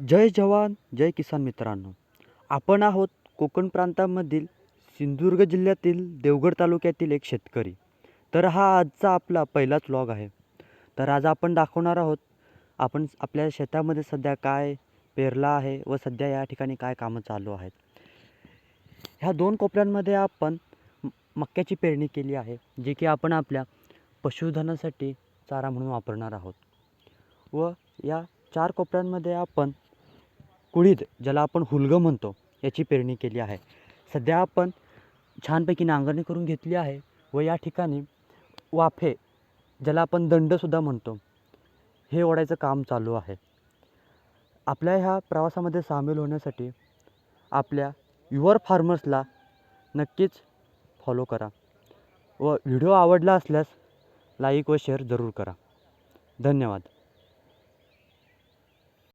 जय जवान जय किसान मित्रांनो, आपण आहोत कोकण प्रांतामधील सिंधुदुर्ग जिल्ह्यातील देवगड तालुक्यातील एक शेतकरी. तर हा आजचा आपला पहिलाच व्लॉग आहे. तर आज आपण दाखवणार आहोत आपण आपल्या शेतामध्ये सध्या काय पेरलं आहे व सध्या या ठिकाणी काय कामं चालू आहेत. ह्या दोन कोपऱ्यांमध्ये आपण मक्याची पेरणी केली आहे, जी की आपण आपल्या पशुधनासाठी चारा म्हणून वापरणार आहोत. व या चार कोपऱ्यांमध्ये आपण कुळीद, ज्याला आपण हुलगं म्हणतो, याची पेरणी केली आहे. सध्या आपण छानपैकी नांगरणी करून घेतली आहे व या ठिकाणी वाफे, ज्याला आपण दंडसुद्धा म्हणतो, हे ओढायचं काम चालू आहे. आपल्या ह्या प्रवासामध्ये सामील होण्यासाठी आपल्या युअर फार्मर्सला नक्कीच फॉलो करा व व्हिडिओ आवडला असल्यास लाईक व शेअर जरूर करा. धन्यवाद.